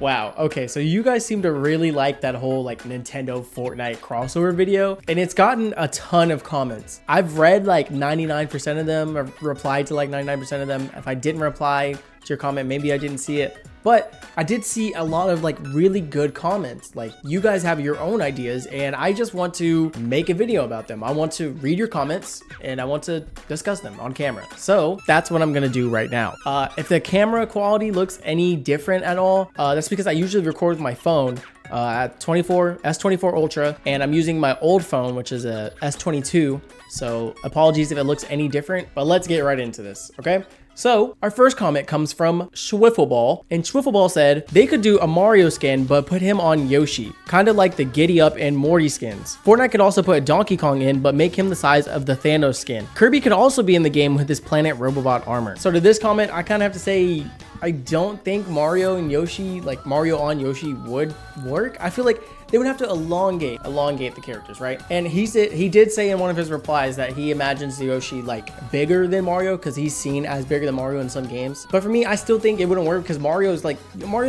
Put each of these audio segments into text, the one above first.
Wow. Okay, so you guys seem to really like that whole like Nintendo Fortnite crossover video, and it's gotten a ton of comments. I've read like 99% of them, I've replied to like 99% of them. If I didn't reply to your comment, maybe I didn't see it. But I did see a lot of like really good comments. Like you guys have your own ideas and I just want to make a video about them. I want to read your comments and I want to discuss them on camera. So that's what I'm gonna do right now. If the camera quality looks any different at all, that's because I usually record with my phone at S24 Ultra, and I'm using my old phone, which is a S22. So apologies if it looks any different, but let's get right into this, okay? So our first comment comes from Schwiffleball, and Schwiffleball said they could do a Mario skin but put him on Yoshi, kind of like the Giddy Up and Morty skins. Fortnite could also put Donkey Kong in but make him the size of the Thanos skin. Kirby could also be in the game with his Planet Robobot armor. So to this comment, I kind of have to say I don't think Mario and Yoshi, like Mario on Yoshi, would work. I feel like they would have to elongate the characters, right? And he did say in one of his replies that he imagines Yoshi like bigger than Mario because he's seen as bigger than Mario in some games. But for me, I still think it wouldn't work because Mario's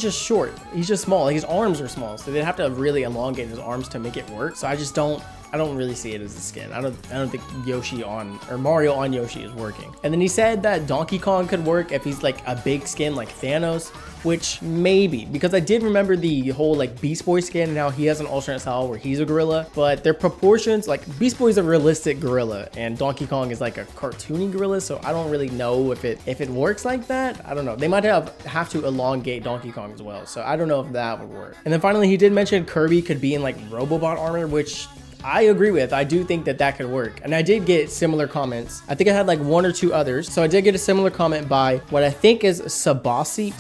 just short. He's just small. Like his arms are small, so they'd have to really elongate his arms to make it work. So I don't really see it as a skin. I don't think Mario on Yoshi is working. And then he said that Donkey Kong could work if he's like a big skin like Thanos, which maybe, because I did remember the whole like Beast Boy skin and how he has an alternate style where he's a gorilla, but their proportions, like Beast Boy is a realistic gorilla and Donkey Kong is like a cartoony gorilla, so I don't really know if it works like that. I don't know. They might have to elongate Donkey Kong as well, so I don't know if that would work. And then finally, he did mention Kirby could be in like Robobot armor, which I agree with. I do think that could work. And I did get similar comments. I think I had like one or two others. So I did get a similar comment by what I think is Sabospi.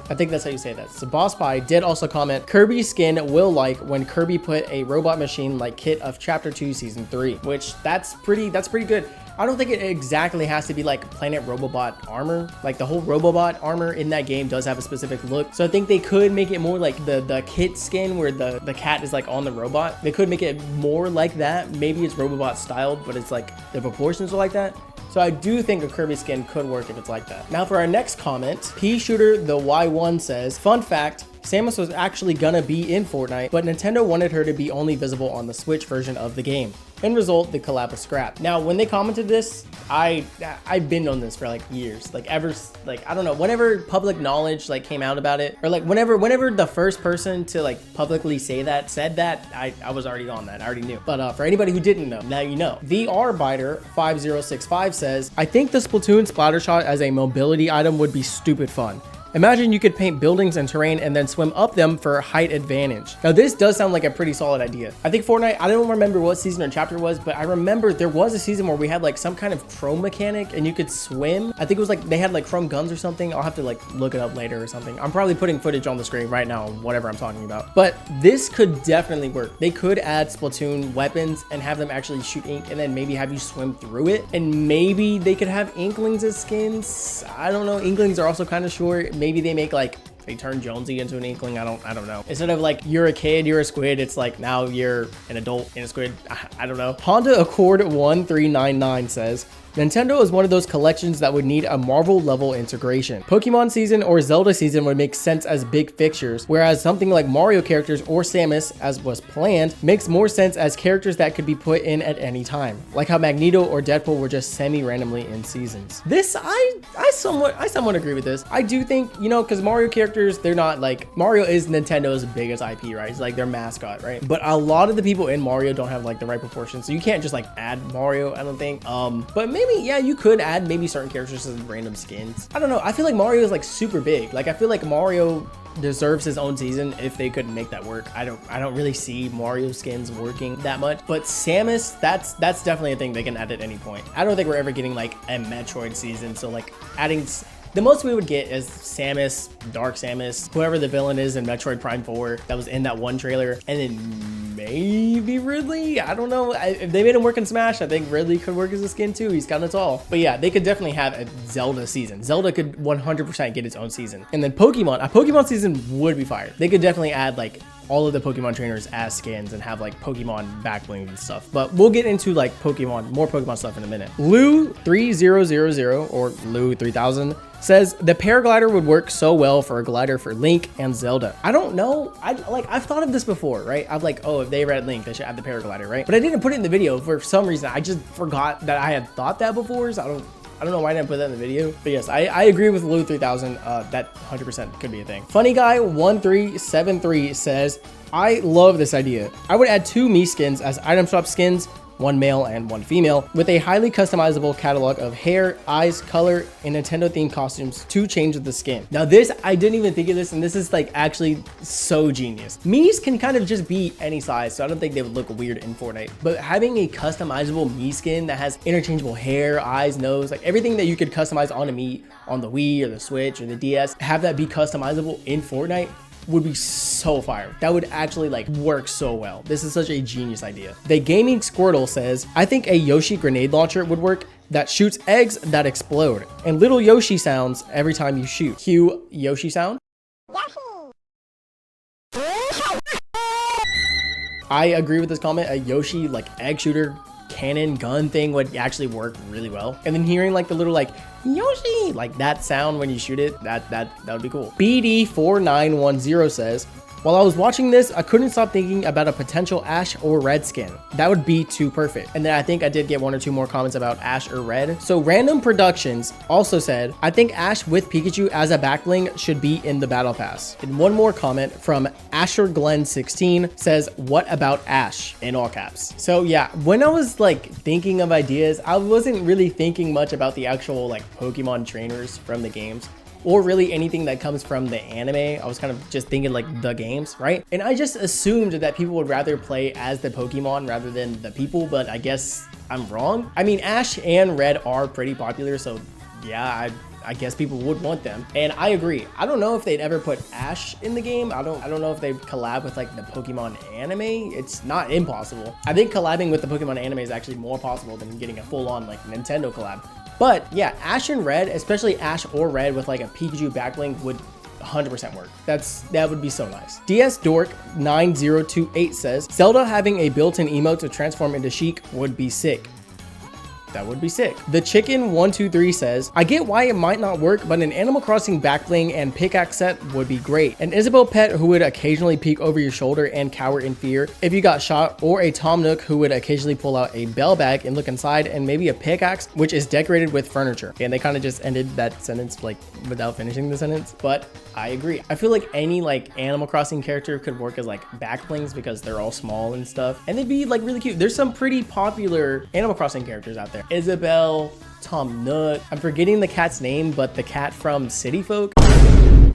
I think that's how you say that. Sabospi did also comment, Kirby's skin will like when Kirby put a robot machine like kit of Chapter 2 Season 3, which that's pretty good. I don't think it exactly has to be like Planet Robobot armor. Like the whole Robobot armor in that game does have a specific look. So I think they could make it more like the kit skin where the cat is like on the robot. They could make it more like that. Maybe it's Robobot styled, but it's like the proportions are like that. So I do think a Kirby skin could work if it's like that. Now for our next comment, P Shooter the Y1 says, fun fact, Samus was actually gonna be in Fortnite, but Nintendo wanted her to be only visible on the Switch version of the game. End result, the collab was scrapped. Now, when they commented this, I've been on this for like years, like ever, like I don't know, whenever public knowledge like came out about it, or like whenever the first person to like publicly said that, I was already on that. I already knew. But for anybody who didn't know, now you know. VRBiter 5065 says, I think the Splatoon splatter shot as a mobility item would be stupid fun. Imagine you could paint buildings and terrain and then swim up them for height advantage. Now this does sound like a pretty solid idea. I think Fortnite, I don't remember what season or chapter it was, but I remember there was a season where we had like some kind of chrome mechanic and you could swim. I think it was like they had like chrome guns or something. I'll have to like look it up later or something. I'm probably putting footage on the screen right now on whatever I'm talking about. But this could definitely work. They could add Splatoon weapons and have them actually shoot ink and then maybe have you swim through it. And maybe they could have Inklings as skins. I don't know. Inklings are also kind of short. Maybe they make like, they turn Jonesy into an Inkling. I don't know. Instead of like, you're a kid, you're a squid, it's like now you're an adult and a squid. I don't know. Honda Accord 1399 says, Nintendo is one of those collections that would need a Marvel level integration. Pokemon season or Zelda season would make sense as big fixtures, whereas something like Mario characters or Samus, as was planned, makes more sense as characters that could be put in at any time. Like how Magneto or Deadpool were just semi-randomly in seasons. This, I somewhat agree with this. I do think, you know, because Mario characters, they're not like, Mario is Nintendo's biggest IP, right? It's like their mascot, right? But a lot of the people in Mario don't have like the right proportions, so you can't just like add Mario, I don't think. But maybe, yeah, you could add maybe certain characters as random skins. I don't know. I feel like Mario is like super big. Like I feel like Mario deserves his own season if they could make that work. I don't really see Mario skins working that much. But Samus, that's definitely a thing they can add at any point. I don't think we're ever getting like a Metroid season. So like adding, the most we would get is Samus, Dark Samus, whoever the villain is in Metroid Prime 4 that was in that one trailer, and then maybe Ridley. I don't know. If they made him work in Smash, I think Ridley could work as a skin too. He's kind of tall. But yeah, they could definitely have a Zelda season. Zelda could 100% get its own season. And then Pokemon, a Pokemon season would be fire. They could definitely add like all of the Pokemon trainers as skins and have like Pokemon back bling and stuff. But we'll get into like more Pokemon stuff in a minute. Lou3000 or Lou3000 says the paraglider would work so well for a glider for Link and Zelda. I don't know. I've thought of this before, right? I've like, oh, if they read Link, they should have the paraglider, right? But I didn't put it in the video for some reason. I just forgot that I had thought that before. So I don't know why I didn't put that in the video, but yes, I agree with Lou 3000. That 100% could be a thing. Funny guy 1373 says, I love this idea. I would add 2 Mii skins as item shop skins, 1 male and 1 female, with a highly customizable catalog of hair, eyes, color, and Nintendo themed costumes to change the skin. Now this, I didn't even think of this, and this is like actually so genius. Mii's can kind of just be any size, so I don't think they would look weird in Fortnite, but having a customizable Mii skin that has interchangeable hair, eyes, nose, like everything that you could customize on a Mii, on the Wii or the Switch or the DS, have that be customizable in Fortnite would be so fire. That would actually like work so well. This is such a genius idea. The Gaming Squirtle says, I think a Yoshi grenade launcher would work that shoots eggs that explode and little Yoshi sounds every time you shoot. Cue Yoshi sound. I agree with this comment. A Yoshi like egg shooter cannon gun thing would actually work really well. And then hearing like the little like Yoshi, like that sound when you shoot it, that would be cool. BD4910 says, while I was watching this, I couldn't stop thinking about a potential Ash or Red skin. That would be too perfect. And then I think I did get 1 or 2 more comments about Ash or Red. So Random Productions also said, I think Ash with Pikachu as a backbling should be in the battle pass. And 1 more comment from Asher Glenn 16 says, what about Ash, in all caps. So yeah, when I was like thinking of ideas, I wasn't really thinking much about the actual like Pokemon trainers from the games, or really anything that comes from the anime. I was kind of just thinking like the games, right? And I just assumed that people would rather play as the Pokemon rather than the people, but I guess I'm wrong. I mean, Ash and Red are pretty popular, so yeah, I guess people would want them. And I agree. I don't know if they'd ever put Ash in the game. I don't know if they'd collab with like the Pokemon anime. It's not impossible. I think collabing with the Pokemon anime is actually more possible than getting a full-on like Nintendo collab. But yeah, Ash and Red, especially Ash or Red with like a Pikachu backbling would 100% work. That would be so nice. DS Dork 9028 says, Zelda having a built-in emote to transform into Sheik would be sick. That would be sick. The Chicken 123 says, I get why it might not work, but an Animal Crossing backbling and pickaxe set would be great. An Isabelle pet who would occasionally peek over your shoulder and cower in fear if you got shot, or a Tom Nook who would occasionally pull out a bell bag and look inside, and maybe a pickaxe which is decorated with furniture. And they kind of just ended that sentence like without finishing the sentence, but I agree. I feel like any like Animal Crossing character could work as like backblings because they're all small and stuff, and they'd be like really cute. There's some pretty popular Animal Crossing characters out there. Isabelle, Tom Nook. I'm forgetting the cat's name, but the cat from City Folk.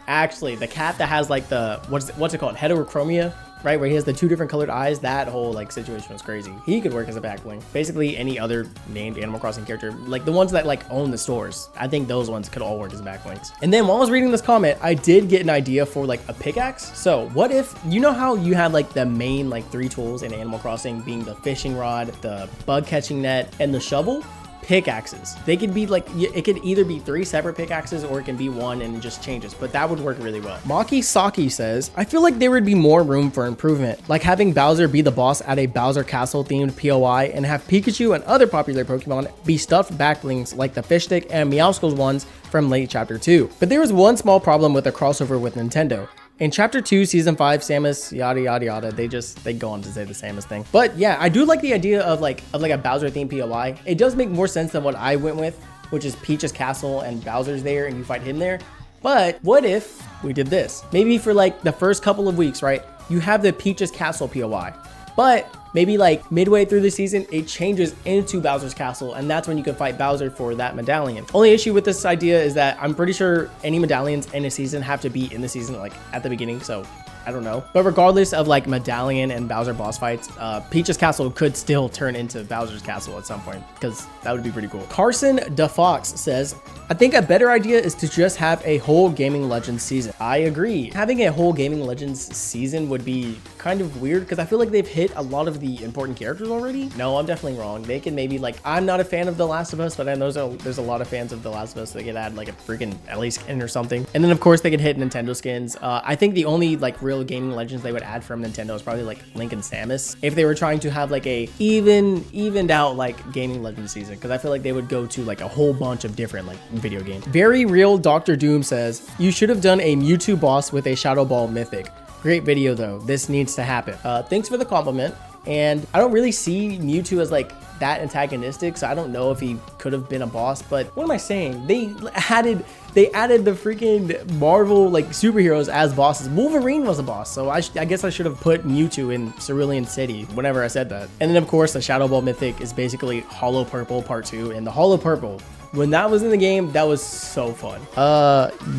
Actually, the cat that has like the, what's it called? Heterochromia, right? Where he has the 2 different colored eyes. That whole like situation was crazy. He could work as a backbling. Basically any other named Animal Crossing character, like the ones that like own the stores. I think those ones could all work as backblings. And then while I was reading this comment, I did get an idea for like a pickaxe. So what if, you know how you had like the main like 3 tools in Animal Crossing being the fishing rod, the bug catching net, and the shovel? Pickaxes. They could be like, it could either be 3 separate pickaxes or it can be 1 and it just changes, but that would work really well. Maki Saki says, I feel like there would be more room for improvement, like having Bowser be the boss at a Bowser Castle themed POI and have Pikachu and other popular Pokemon be stuffed backblings like the Fish Stick and Meowscles ones from late chapter 2. But there was one small problem with the crossover with Nintendo. In chapter 2, season 5, Samus, yada, yada, yada, they go on to say the Samus thing. But yeah, I do like the idea of like a Bowser themed POI. It does make more sense than what I went with, which is Peach's castle and Bowser's there and you fight him there. But what if we did this? Maybe for like the first couple of weeks, right? You have the Peach's castle POI, but maybe like midway through the season, it changes into Bowser's castle, and that's when you can fight Bowser for that medallion. Only issue with this idea is that I'm pretty sure any medallions in a season have to be in the season like at the beginning, so I don't know. But regardless of like medallion and Bowser boss fights, Peach's castle could still turn into Bowser's castle at some point, because that would be pretty cool. Carson DeFox says, I think a better idea is to just have a whole Gaming Legends season. I agree. Having a whole Gaming Legends season would be kind of weird because I feel like they've hit a lot of the important characters already. No, I'm definitely wrong. They can maybe like, I'm not a fan of The Last of Us, but I know there's a lot of fans of The Last of Us. They could add like a freaking Ellie skin or something. And then of course they could hit Nintendo skins. I think the only like real real gaming legends they would add from Nintendo is probably like Link and Samus. If they were trying to have like a evened out like gaming legend season, because I feel like they would go to like a whole bunch of different like video games. Very Real Dr. Doom says, you should have done a Mewtwo boss with a Shadow Ball mythic. Great video though. This needs to happen. Thanks for the compliment. And I don't really see Mewtwo as like that antagonistic, so I don't know if he could have been a boss. But what am I saying? They added the freaking Marvel like superheroes as bosses. Wolverine was a boss, so I guess I should have put Mewtwo in Cerulean City whenever I said that. And then of course the Shadow Ball mythic is basically Hollow Purple Part 2, and the Hollow Purple, when that was in the game, that was so fun.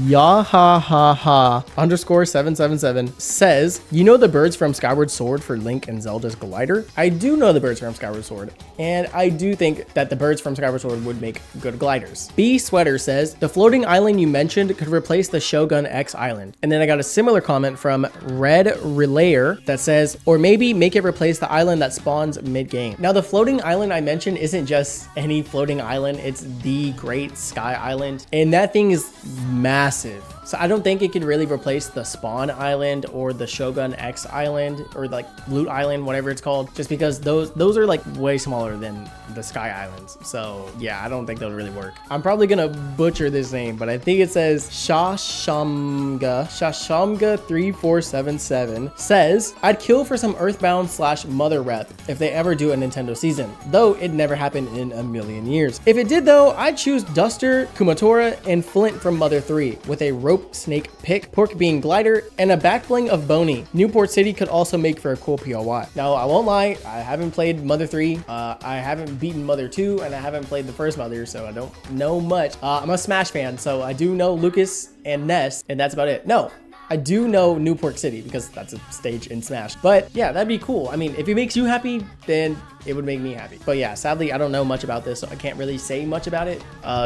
Yahahaha underscore 777 says, you know the birds from Skyward Sword for Link and Zelda's glider? I do know the birds from Skyward Sword, and I do think that the birds from Skyward Sword would make good gliders. B Sweater says, the floating island you mentioned could replace the Shogun X island. And then I got a similar comment from Red Relayer that says, or maybe make it replace the island that spawns mid-game. Now the floating island I mentioned isn't just any floating island, it's the Great Sky Island, and that thing is massive. So I don't think it could really replace the Spawn Island or the Shogun X Island or like Loot Island, whatever it's called, just because those are like way smaller than the Sky Islands. So yeah, I don't think they'll really work. I'm probably gonna butcher this name, but I think it says Shashamga 3477 says, I'd kill for some Earthbound / Mother rep if they ever do a Nintendo season, though it never happened in a million years. If it did though, I'd choose Duster, Kumatora, and Flint from Mother 3 with a rope snake pick, Pork Bean glider, and a back bling of Boney. Newport City could also make for a cool POI. Now, I won't lie, I haven't played Mother 3, I haven't beaten Mother 2, and I haven't played the first Mother, so I don't know much. I'm a Smash fan, so I do know Lucas and Ness, and that's about it. No, I do know Newport City because that's a stage in Smash. But yeah, that'd be cool. I mean, if it makes you happy, then it would make me happy. But yeah, sadly, I don't know much about this, so I can't really say much about it.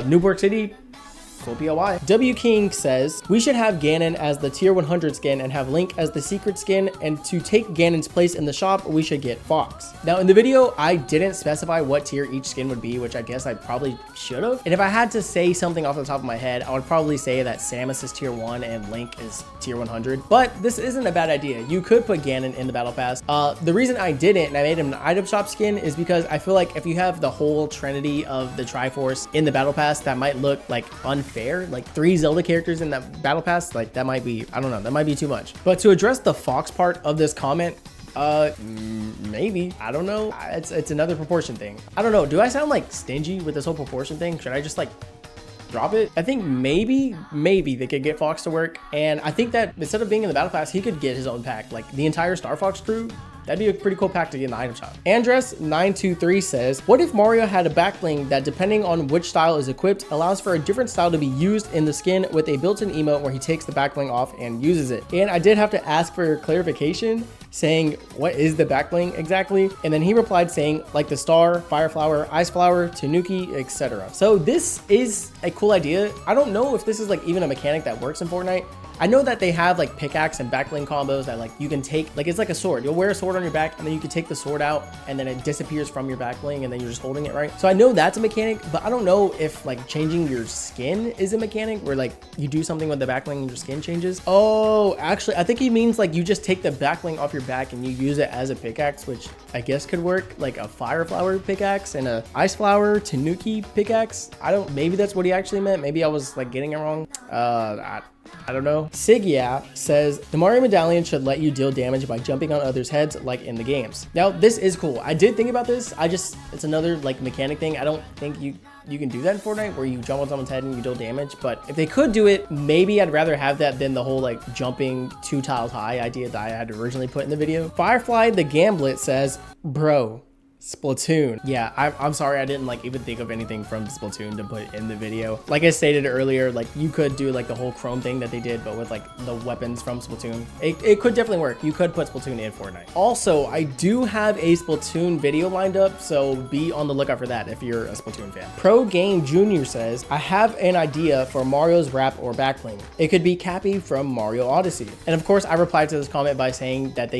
Newport City, cool POI. W King says, we should have Ganon as the tier 100 skin and have Link as the secret skin, and to take Ganon's place in the shop, we should get Fox. Now in the video, I didn't specify what tier each skin would be, which I guess I probably should have. And if I had to say something off the top of my head, I would probably say that Samus is tier 1 and Link is tier 100. But this isn't a bad idea. You could put Ganon in the battle pass. The reason I didn't and I made him an item shop skin is because I feel like if you have the whole trinity of the Triforce in the battle pass, that might look like unfair. Like 3 Zelda characters in that battle pass, like that might be, I don't know, that might be too much. But to address the Fox part of this comment, maybe, I don't know. It's another proportion thing. I don't know. Do I sound like stingy with this whole proportion thing? Should I just like drop it? I think maybe they could get Fox to work. And I think that instead of being in the battle pass, he could get his own pack, like the entire Star Fox crew. That'd be a pretty cool pack to get in the item shop. Andres923 says, what if Mario had a back bling that, depending on which style is equipped, allows for a different style to be used in the skin with a built-in emote where he takes the back bling off and uses it? And I did have to ask for clarification, saying, what is the back bling exactly? And then he replied saying, like the star, fire flower, ice flower, tanuki, etc. So this is a cool idea. I don't know if this is like even a mechanic that works in Fortnite. I know that they have like pickaxe and back bling combos that like you can take, like it's like a sword. You'll wear a sword on your back and then you can take the sword out and then it disappears from your back bling and then you're just holding it, right? So I know that's a mechanic, but I don't know if like changing your skin is a mechanic where like you do something with the back bling and your skin changes. Oh, actually, I think he means like you just take the back bling off your back and you use it as a pickaxe, which I guess could work, like a fire flower pickaxe and a ice flower tanuki pickaxe. Maybe that's what he actually meant. Maybe I was like getting it wrong. I don't know. Sigya says, the Mario medallion should let you deal damage by jumping on others' heads like in the games. Now, this is cool. I did think about this. It's another like mechanic thing. I don't think you can do that in Fortnite where you jump on someone's head and you deal damage. But if they could do it, maybe I'd rather have that than the whole like jumping 2 tiles high idea that I had originally put in the video. Firefly the Gamblet says, bro, Splatoon. Yeah, I'm sorry I didn't like even think of anything from Splatoon to put in the video. Like I stated earlier, like you could do like the whole chrome thing that they did, but with like the weapons from Splatoon. It could definitely work. You could put Splatoon in Fortnite. Also, I do have a Splatoon video lined up, so be on the lookout for that if you're a Splatoon fan. Pro Game Junior says, I have an idea for Mario's wrap or back bling. It could be Cappy from Mario Odyssey. And of course, I replied to this comment by saying that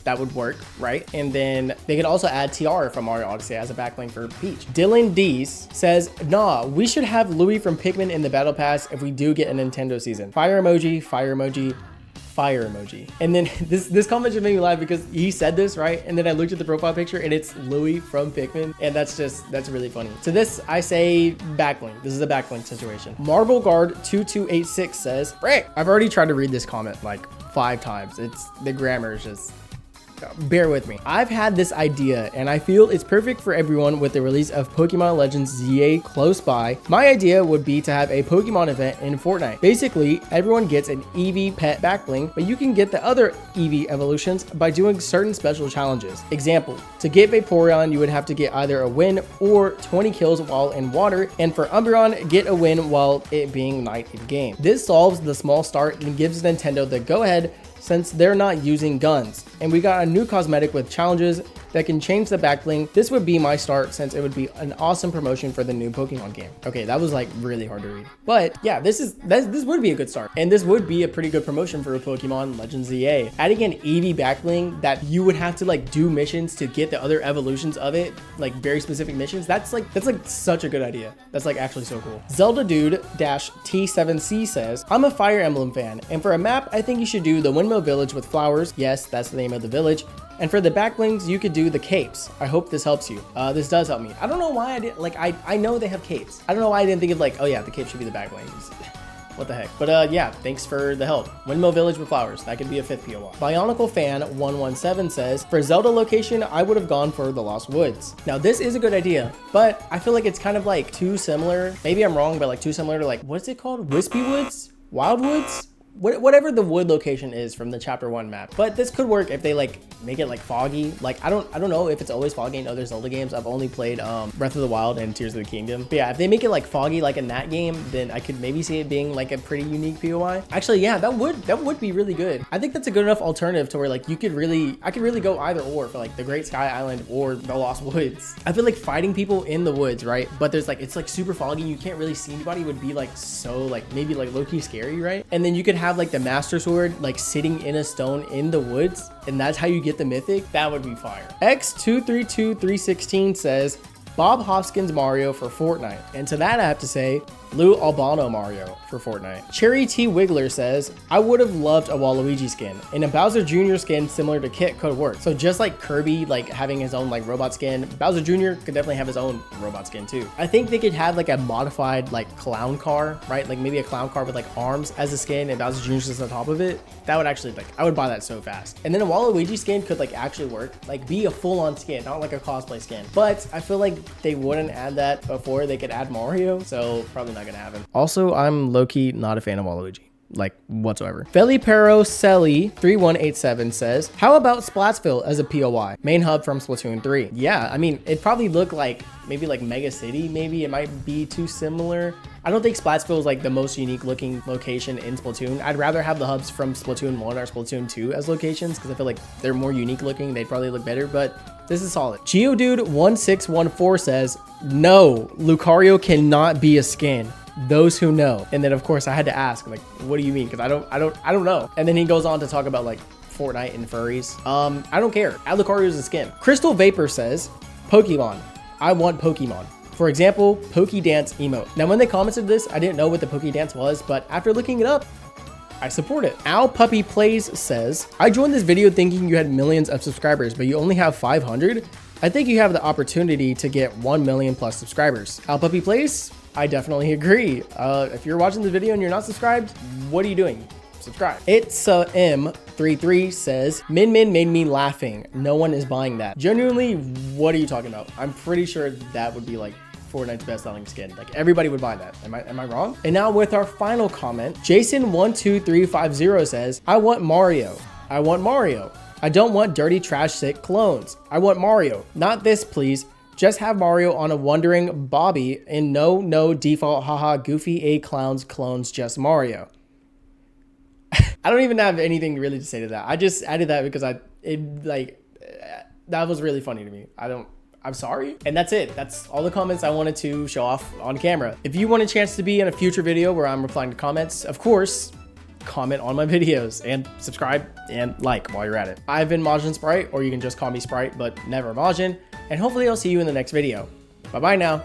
that would work, right? And then they could also add Tiara from Mario Odyssey as a backbling for Peach. Dylan Dees says, nah, we should have Louis from Pikmin in the Battle Pass if we do get a Nintendo season. Fire emoji, fire emoji. And then this comment just made me laugh because he said this, right? And then I looked at the profile picture and it's Louis from Pikmin. And that's really funny. To this, I say backlink. This is a backlink situation. Marble Guard 2286 says, Frick! I've already tried to read this comment like 5 times. The grammar is just... Bear with me. I've had this idea and I feel it's perfect for everyone with the release of Pokemon Legends ZA close by. My idea would be to have a Pokemon event in Fortnite. Basically, everyone gets an Eevee pet backbling, but you can get the other Eevee evolutions by doing certain special challenges. Example, to get Vaporeon, you would have to get either a win or 20 kills while in water, and for Umbreon, get a win while it being night in game. This solves the small start and gives Nintendo the go-ahead since they're not using guns. And we got a new cosmetic with challenges that can change the backbling. This would be my start since it would be an awesome promotion for the new Pokemon game. Okay, that was like really hard to read. But yeah, this would be a good start. And this would be a pretty good promotion for Pokemon Legends ZA. Adding an Eevee backbling that you would have to like do missions to get the other evolutions of it, like very specific missions. That's like such a good idea. That's like actually so cool. Zelda Dude T7C says, I'm a Fire Emblem fan, and for a map, I think you should do the Windmill Village with flowers. Yes, that's the name of the village. And for the backblings, you could do the capes. I hope this helps you. This does help me. I don't know why I didn't, like, I know they have capes. I don't know why I didn't think of like, oh yeah, the cape should be the backblings. What the heck? But yeah, thanks for the help. Windmill Village with flowers. That could be a 5th POI. Bionicle Fan 117 says, for Zelda location, I would have gone for the Lost Woods. Now this is a good idea, but I feel like it's kind of like too similar. Maybe I'm wrong, but like too similar to like, what's it called? Wispy Woods? Wild Woods? Whatever the wood location is from the chapter 1 map. But this could work if they like make it like foggy. Like I don't know if it's always foggy in other Zelda games. I've only played Breath of the Wild and Tears of the Kingdom. But yeah, if they make it like foggy like in that game, then I could maybe see it being like a pretty unique POI. Actually, yeah, that would be really good. I think that's a good enough alternative to where like I could really go either or for like the Great Sky Island or the Lost Woods. I feel like fighting people in the woods, right? But there's like, it's like super foggy. You can't really see anybody, would be like so like maybe like low-key scary, right? And then you could have like the Master Sword like sitting in a stone in the woods, and that's how you get the mythic. That would be fire. X232316 says, Bob Hoskins Mario for Fortnite. And to that I have to say, Lou Albano Mario for Fortnite. Cherry T Wiggler says, I would have loved a Waluigi skin, and a Bowser Jr. skin similar to Kit could work. So just like Kirby like having his own like robot skin, Bowser Jr. could definitely have his own robot skin too. I think they could have like a modified like clown car, right? Like maybe a clown car with like arms as a skin and Bowser Jr. sits on top of it. That would actually like, I would buy that so fast. And then a Waluigi skin could like actually work, like be a full-on skin, not like a cosplay skin. But I feel like they wouldn't add that before they could add Mario, so probably not gonna happen. Also, I'm low-key not a fan of Waluigi, like whatsoever. Felipero Selly 3187 says, how about Splatsville as a POI? Main hub from Splatoon 3. Yeah, I mean, it probably looked like maybe like Mega City, maybe it might be too similar. I don't think Splatsville is like the most unique looking location in Splatoon. I'd rather have the hubs from Splatoon 1 or Splatoon 2 as locations because I feel like they're more unique looking. They'd probably look better, but this is solid. Geodude1614 says, no, Lucario cannot be a skin. Those who know. And then of course I had to ask, like, what do you mean? Because I don't know. And then he goes on to talk about like Fortnite and furries. I don't care. Add Lucario as a skin. Crystal Vapor says, Pokemon. I want Pokemon. For example, Pokedance emote. Now when they commented this, I didn't know what the Pokedance was, but after looking it up, I support it. Owl Puppy Plays says, I joined this video thinking you had millions of subscribers, but you only have 500. I think you have the opportunity to get 1 million plus subscribers. Owl Puppy Plays, I definitely agree. If you're watching this video and you're not subscribed, what are you doing? Subscribe. It's M33 says, Min Min made me laughing. No one is buying that. Genuinely, what are you talking about? I'm pretty sure that would be like Fortnite's best selling skin. Like everybody would buy that. Am I wrong? And now with our final comment, Jason12350 says, I want Mario. I want Mario. I don't want dirty trash sick clones. I want Mario. Not this, please. Just have Mario on a wandering Bobby and no default haha goofy A clowns clones, just Mario. I don't even have anything really to say to that. I just added that because that was really funny to me. I'm sorry. And that's it. That's all the comments I wanted to show off on camera. If you want a chance to be in a future video where I'm replying to comments, of course, comment on my videos and subscribe and like while you're at it. I've been Majin Sprite, or you can just call me Sprite, but never Majin. And hopefully I'll see you in the next video. Bye-bye now.